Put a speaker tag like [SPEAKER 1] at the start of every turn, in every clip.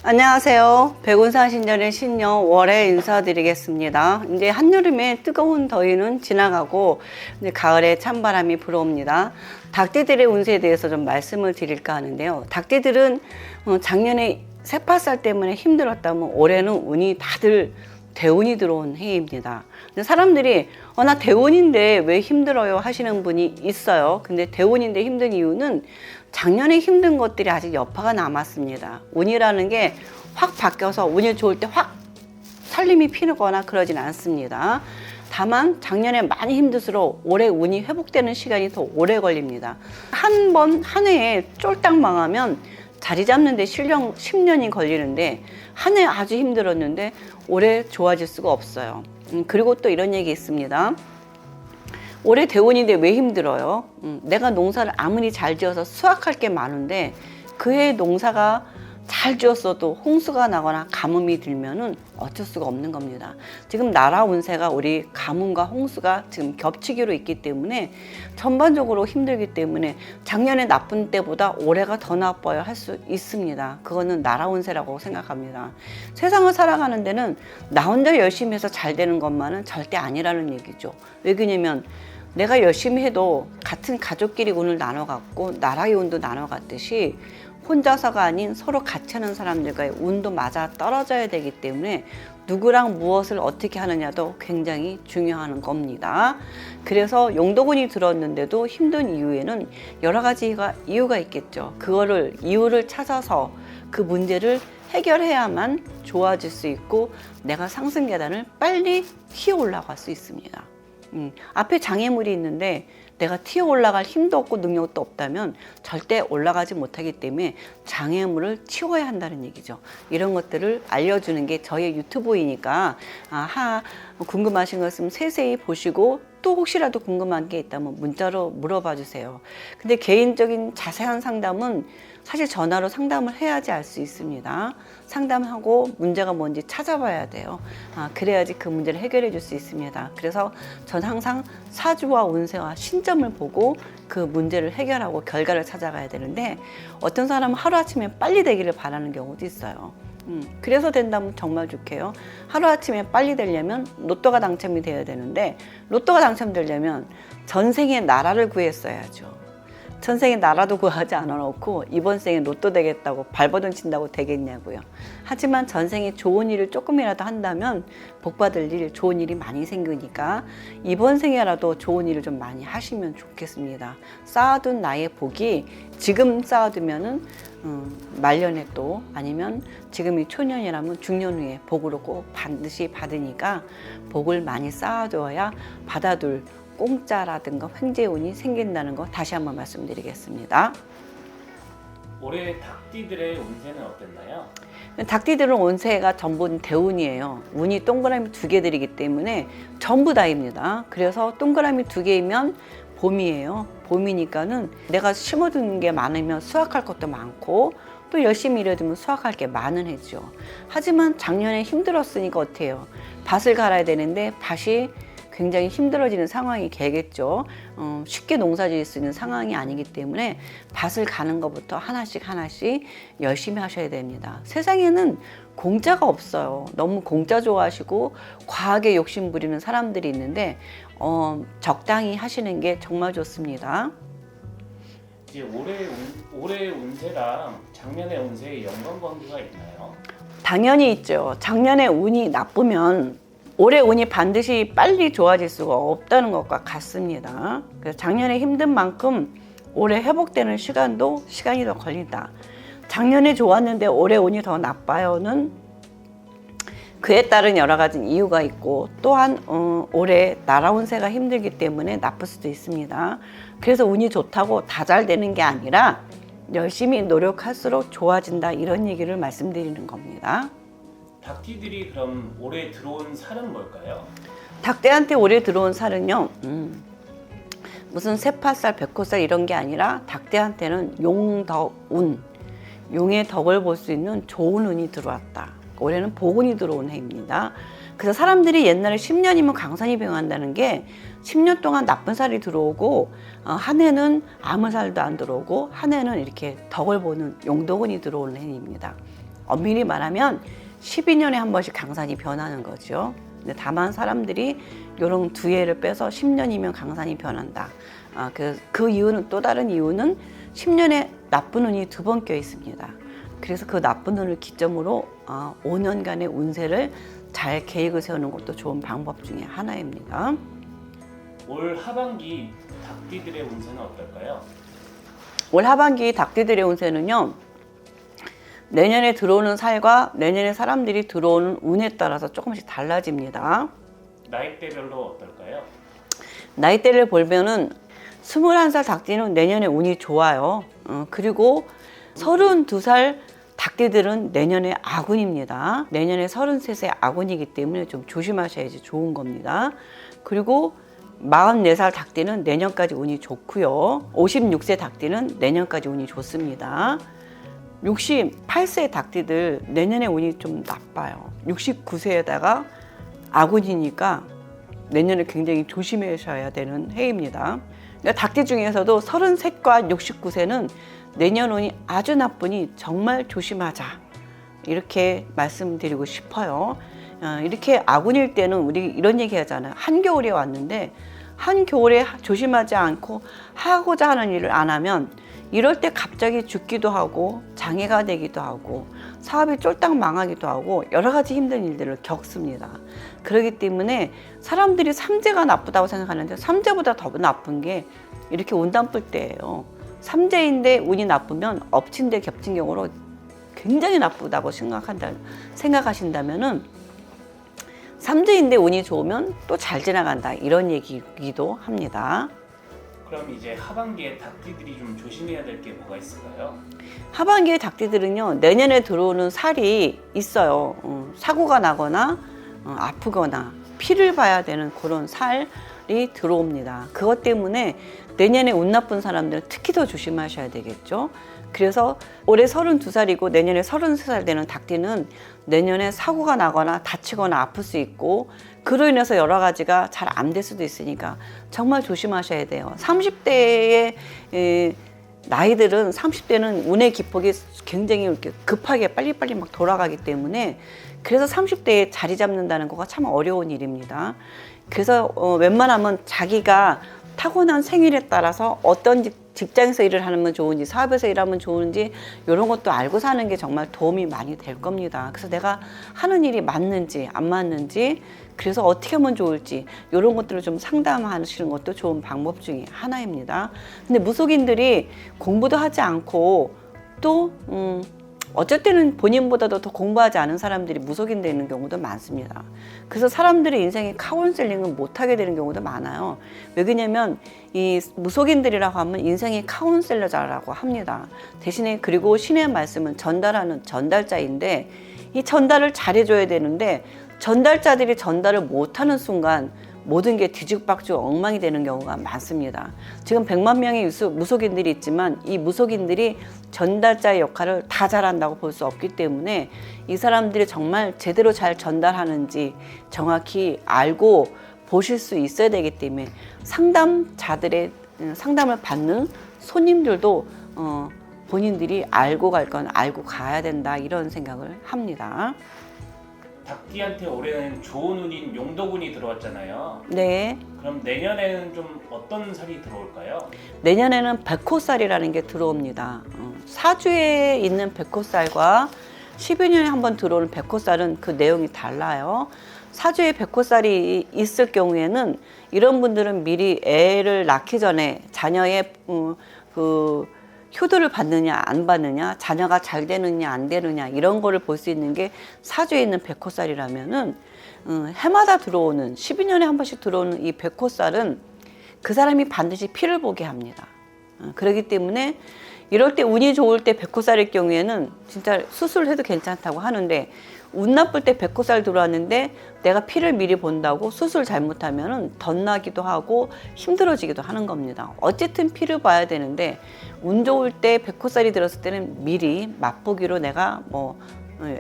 [SPEAKER 1] 안녕하세요. 백운산 신전의 신녀 월에 인사드리겠습니다. 이제 한여름에 뜨거운 더위는 지나가고 이제 가을에 찬바람이 불어옵니다. 닭띠들의 운세에 대해서 좀 말씀을 드릴까 하는데요. 닭띠들은 작년에 새파살 때문에 힘들었다면 올해는 운이 다들 대운이 들어온 해입니다. 근데 사람들이 나 대운인데 왜 힘들어요 하시는 분이 있어요. 근데 대운인데 힘든 이유는 작년에 힘든 것들이 아직 여파가 남았습니다. 운이라는 게 확 바뀌어서 운이 좋을 때 확 살림이 피거나 그러진 않습니다. 다만 작년에 많이 힘들수록 올해 운이 회복되는 시간이 더 오래 걸립니다. 한 해에 쫄딱 망하면 자리 잡는 데 실령 10년이 걸리는데 한 해 아주 힘들었는데 올해 좋아질 수가 없어요. 그리고 또 이런 얘기 있습니다. 올해 대운인데 왜 힘들어요? 내가 농사를 아무리 잘 지어서 수확할 게 많은데 그해 농사가 잘 지었어도 홍수가 나거나 가뭄이 들면은 어쩔 수가 없는 겁니다. 지금 나라 운세가 우리 가뭄과 홍수가 지금 겹치기로 있기 때문에 전반적으로 힘들기 때문에 작년에 나쁜 때보다 올해가 더 나빠야 할 수 있습니다. 그거는 나라 운세라고 생각합니다. 세상을 살아가는 데는 나 혼자 열심히 해서 잘 되는 것만은 절대 아니라는 얘기죠. 왜 그러냐면 내가 열심히 해도 같은 가족끼리 운을 나눠 갖고 나라의 운도 나눠 갖듯이 혼자서가 아닌 서로 같이 하는 사람들과의 운도 맞아 떨어져야 되기 때문에 누구랑 무엇을 어떻게 하느냐도 굉장히 중요한 겁니다. 그래서 용도군이 들었는데도 힘든 이유에는 여러 가지 이유가 있겠죠. 이유를 찾아서 그 문제를 해결해야만 좋아질 수 있고 내가 상승 계단을 빨리 튀어 올라갈 수 있습니다. 앞에 장애물이 있는데 내가 튀어 올라갈 힘도 없고 능력도 없다면 절대 올라가지 못하기 때문에 장애물을 치워야 한다는 얘기죠. 이런 것들을 알려주는 게 저의 유튜브이니까 궁금하신 거 있으면 세세히 보시고 또 혹시라도 궁금한 게 있다면 문자로 물어봐 주세요. 근데 개인적인 자세한 상담은 사실 전화로 상담을 해야지 알 수 있습니다. 상담하고 문제가 뭔지 찾아봐야 돼요. 그래야지 그 문제를 해결해 줄 수 있습니다. 그래서 전 항상 사주와 운세와 신점을 보고 그 문제를 해결하고 결과를 찾아가야 되는데 어떤 사람은 하루아침에 빨리 되기를 바라는 경우도 있어요. 그래서 된다면 정말 좋게요. 하루아침에 빨리 되려면 로또가 당첨이 되어야 되는데 로또가 당첨되려면 전생에 나라를 구했어야죠. 전생에 나라도 구하지 않아 놓고 이번 생에 로또 되겠다고 발버둥 친다고 되겠냐고요. 하지만 전생에 좋은 일을 조금이라도 한다면 복 받을 일, 좋은 일이 많이 생기니까 이번 생에라도 좋은 일을 좀 많이 하시면 좋겠습니다. 쌓아둔 나의 복이 지금 쌓아두면은 말년에 또 아니면 지금이 초년이라면 중년 후에 복으로 꼭 반드시 받으니까 복을 많이 쌓아두어야 받아둘 공짜라든가 횡재운이 생긴다는 거 다시 한번 말씀드리겠습니다.
[SPEAKER 2] 올해 닭띠들의 운세는 어땠나요?
[SPEAKER 1] 닭띠들은 운세가 전부 대운이에요. 운이 동그라미 2개 들이기 때문에 전부 다입니다. 그래서 동그라미 2개이면 봄이에요. 봄이니까는 내가 심어둔 게 많으면 수확할 것도 많고 또 열심히 일해두면 수확할 게 많은 해죠. 하지만 작년에 힘들었으니까 어때요? 밭을 갈아야 되는데 밭이 굉장히 힘들어지는 상황이 되겠죠. 쉽게 농사 지을 수 있는 상황이 아니기 때문에 밭을 가는 것부터 하나씩 열심히 하셔야 됩니다. 세상에는 공짜가 없어요. 너무 공짜 좋아하시고 과하게 욕심 부리는 사람들이 있는데 적당히 하시는 게 정말 좋습니다.
[SPEAKER 2] 이제 올해 운세랑 작년의 운세의 연관관계가 있나요?
[SPEAKER 1] 당연히 있죠. 작년에 운이 나쁘면 올해 운이 반드시 빨리 좋아질 수가 없다는 것과 같습니다. 그래서 작년에 힘든 만큼 올해 회복되는 시간이 더 걸린다. 작년에 좋았는데 올해 운이 더 나빠요는 그에 따른 여러 가지 이유가 있고 또한 올해 나라 운세가 힘들기 때문에 나쁠 수도 있습니다. 그래서 운이 좋다고 다 잘 되는 게 아니라 열심히 노력할수록 좋아진다 이런 얘기를 말씀드리는 겁니다.
[SPEAKER 2] 닭띠들이 그럼 올해 들어온 살은 뭘까요?
[SPEAKER 1] 닭띠한테 올해 들어온 살은요. 무슨 새파살, 백호살 이런 게 아니라 닭띠한테는 용덕운, 용의 덕을 볼 수 있는 좋은 운이 들어왔다. 올해는 복운이 들어온 해입니다. 그래서 사람들이 옛날에 10년이면 강산이 병한다는 게 10년 동안 나쁜 살이 들어오고 한 해는 아무 살도 안 들어오고 한 해는 이렇게 덕을 보는 용덕운이 들어오는 해입니다. 엄밀히 말하면 12년에 한 번씩 강산이 변하는 거죠. 근데 다만 사람들이 이런 두 해를 빼서 10년이면 강산이 변한다. 그 이유는, 또 다른 이유는 10년에 나쁜 운이 2번 껴 있습니다. 그래서 그 나쁜 운을 기점으로 5년간의 운세를 잘 계획을 세우는 것도 좋은 방법 중에 하나입니다.
[SPEAKER 2] 올 하반기 닭띠들의 운세는 어떨까요?
[SPEAKER 1] 올 하반기 닭띠들의 운세는요, 내년에 들어오는 살과 내년에 사람들이 들어오는 운에 따라서 조금씩 달라집니다.
[SPEAKER 2] 나이대별로 어떨까요?
[SPEAKER 1] 나이대를 보면은 21살 닭띠는 내년에 운이 좋아요. 그리고 32살 닭띠들은 내년에 아군입니다. 내년에 33세 아군이기 때문에 좀 조심하셔야지 좋은 겁니다. 그리고 44살 닭띠는 내년까지 운이 좋고요. 56세 닭띠는 내년까지 운이 좋습니다. 68세 닭띠들 내년에 운이 좀 나빠요. 69세에다가 아군이니까 내년에 굉장히 조심하셔야 되는 해입니다. 그러니까 닭띠 중에서도 33과 69세는 내년 운이 아주 나쁘니 정말 조심하자, 이렇게 말씀드리고 싶어요. 이렇게 아군일 때는 우리 이런 얘기 하잖아요. 한겨울에 왔는데 한겨울에 조심하지 않고 하고자 하는 일을 안 하면 이럴 때 갑자기 죽기도 하고 장애가 되기도 하고 사업이 쫄딱 망하기도 하고 여러 가지 힘든 일들을 겪습니다. 그렇기 때문에 사람들이 삼재가 나쁘다고 생각하는데 삼재보다 더 나쁜 게 이렇게 운 나쁠 때예요. 삼재인데 운이 나쁘면 엎친 데 겹친 경우로 굉장히 나쁘다고 생각하신다면은 삼재인데 운이 좋으면 또 잘 지나간다, 이런 얘기이기도 합니다.
[SPEAKER 2] 그럼 이제 하반기에 닭띠들이 좀 조심해야 될 게 뭐가 있을까요?
[SPEAKER 1] 하반기의 닭띠들은요, 내년에 들어오는 살이 있어요. 사고가 나거나 아프거나 피를 봐야 되는 그런 살이 들어옵니다. 그것 때문에 내년에 운 나쁜 사람들은 특히 더 조심하셔야 되겠죠. 그래서 올해 32살이고 내년에 33살 되는 닭띠는 내년에 사고가 나거나 다치거나 아플 수 있고, 그로 인해서 여러 가지가 잘 안 될 수도 있으니까 정말 조심하셔야 돼요. 30대의 나이들은 30대는 운의 기폭이 굉장히 이렇게 급하게 빨리빨리 막 돌아가기 때문에, 그래서 30대에 자리 잡는다는 거가 참 어려운 일입니다. 그래서 웬만하면 자기가 타고난 생일에 따라서 어떤 직장에서 일을 하면 좋은지, 사업에서 일하면 좋은지, 이런 것도 알고 사는 게 정말 도움이 많이 될 겁니다. 그래서 내가 하는 일이 맞는지 안 맞는지, 그래서 어떻게 하면 좋을지, 이런 것들을 좀 상담하시는 것도 좋은 방법 중에 하나입니다. 근데 무속인들이 공부도 하지 않고 또 어쩔 때는 본인보다도 더 공부하지 않은 사람들이 무속인 되는 경우도 많습니다. 그래서 사람들의 인생에 카운셀링을 못하게 되는 경우도 많아요. 왜 그러냐면 이 무속인들이라고 하면 인생의 카운셀러자라고 합니다. 대신에 그리고 신의 말씀은 전달하는 전달자인데, 이 전달을 잘해줘야 되는데 전달자들이 전달을 못하는 순간 모든 게 뒤죽박죽 엉망이 되는 경우가 많습니다. 지금 100만 명의 무속인들이 있지만 이 무속인들이 전달자의 역할을 다 잘한다고 볼 수 없기 때문에 이 사람들이 정말 제대로 잘 전달하는지 정확히 알고 보실 수 있어야 되기 때문에 상담자들의 상담을 받는 손님들도 본인들이 알고 갈 건 알고 가야 된다, 이런 생각을 합니다.
[SPEAKER 2] 닭띠한테 올해는 좋은 운인 용덕운이 들어왔잖아요.
[SPEAKER 1] 네.
[SPEAKER 2] 그럼 내년에는 좀 어떤 살이 들어올까요?
[SPEAKER 1] 내년에는 백호살이라는 게 들어옵니다. 사주에 있는 백호살과 12년에 한 번 들어오는 백호살은 그 내용이 달라요. 사주에 백호살이 있을 경우에는 이런 분들은 미리 애를 낳기 전에 자녀의 효도를 받느냐 안 받느냐, 자녀가 잘 되느냐 안 되느냐, 이런 거를 볼 수 있는 게 사주에 있는 백호살이라면은 해마다 들어오는 12년에 한 번씩 들어오는 이 백호살은 그 사람이 반드시 피를 보게 합니다. 그렇기 때문에 이럴 때 운이 좋을 때 백호살일 경우에는 진짜 수술해도 괜찮다고 하는데, 운 나쁠 때 백호살 들어왔는데 내가 피를 미리 본다고 수술 잘못하면 덧나기도 하고 힘들어지기도 하는 겁니다. 어쨌든 피를 봐야 되는데 운 좋을 때 백호살이 들었을 때는 미리 맛보기로 내가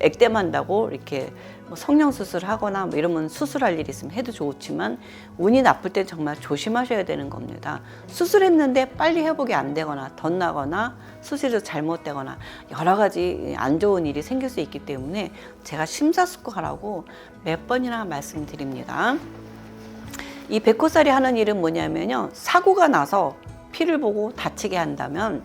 [SPEAKER 1] 액땜한다고 이렇게 뭐 성형 수술하거나 뭐 이러면 수술할 일이 있으면 해도 좋지만 운이 나쁠 때 정말 조심하셔야 되는 겁니다. 수술했는데 빨리 회복이 안 되거나 덧나거나 수술이 잘못되거나 여러 가지 안 좋은 일이 생길 수 있기 때문에 제가 심사숙고하라고 몇 번이나 말씀드립니다. 이 백호살이 하는 일은 뭐냐면요, 사고가 나서 피를 보고 다치게 한다면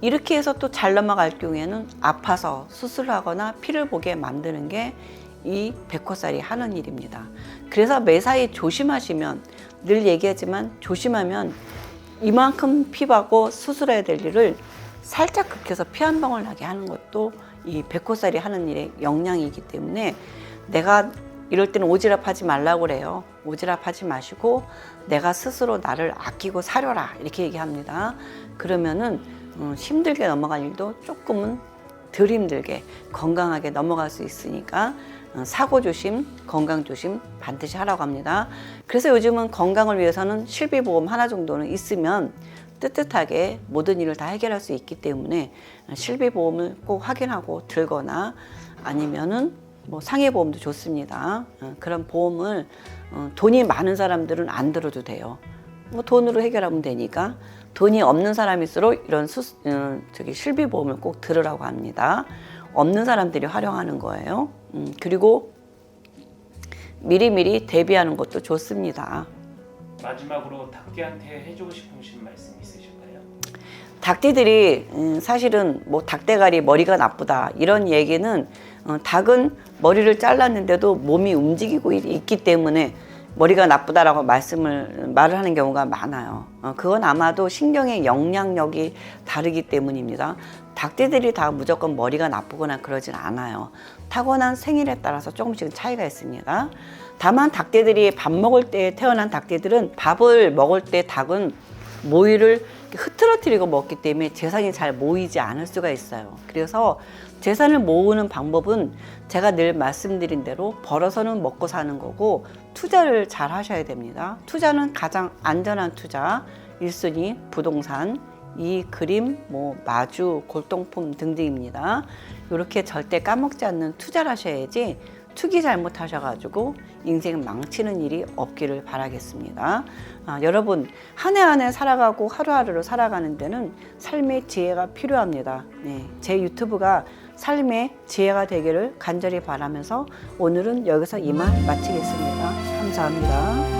[SPEAKER 1] 이렇게 해서 또 잘 넘어갈 경우에는 아파서 수술하거나 피를 보게 만드는 게 이 백호살이 하는 일입니다. 그래서 매사에 조심하시면, 늘 얘기하지만 조심하면 이만큼 피 봐고 수술해야 될 일을 살짝 극해서 피 한 방울 나게 하는 것도 이 백호살이 하는 일의 역량이기 때문에 내가 이럴 때는 오지랖 하지 말라고 그래요. 오지랖 하지 마시고 내가 스스로 나를 아끼고 사려라 이렇게 얘기합니다. 그러면은 힘들게 넘어갈 일도 조금은 덜 힘들게 건강하게 넘어갈 수 있으니까 사고 조심, 건강 조심 반드시 하라고 합니다. 그래서 요즘은 건강을 위해서는 실비보험 하나 정도는 있으면 뜨뜻하게 모든 일을 다 해결할 수 있기 때문에 실비보험을 꼭 확인하고 들거나 아니면은 뭐 상해보험도 좋습니다. 그런 보험을 돈이 많은 사람들은 안 들어도 돼요. 뭐 돈으로 해결하면 되니까. 돈이 없는 사람일수록 이런 실비보험을 꼭 들으라고 합니다. 없는 사람들이 활용하는 거예요. 그리고 미리미리 대비하는 것도 좋습니다.
[SPEAKER 2] 마지막으로 닭띠한테 해주고 싶으신 말씀 있으실까요?
[SPEAKER 1] 닭띠들이 사실은 뭐 닭대가리 머리가 나쁘다 이런 얘기는 닭은 머리를 잘랐는데도 몸이 움직이고 있기 때문에 머리가 나쁘다라고 말을 하는 경우가 많아요. 그건 아마도 신경의 영향력이 다르기 때문입니다. 닭띠들이 다 무조건 머리가 나쁘거나 그러진 않아요. 타고난 생일에 따라서 조금씩은 차이가 있습니다. 다만 닭띠들이 밥 먹을 때 태어난 닭띠들은 밥을 먹을 때 닭은 모이를 흐트러뜨리고 먹기 때문에 재산이 잘 모이지 않을 수가 있어요. 그래서 재산을 모으는 방법은 제가 늘 말씀드린 대로 벌어서는 먹고 사는 거고 투자를 잘 하셔야 됩니다. 투자는 가장 안전한 투자 1순위 부동산, 2 그림, 뭐 마주, 골동품 등등입니다. 이렇게 절대 까먹지 않는 투자를 하셔야지 투기 잘못하셔가지고 인생 망치는 일이 없기를 바라겠습니다. 여러분 한 해 한 해 살아가고 하루하루를 살아가는 데는 삶의 지혜가 필요합니다. 네, 제 유튜브가 삶의 지혜가 되기를 간절히 바라면서 오늘은 여기서 이만 마치겠습니다. 감사합니다.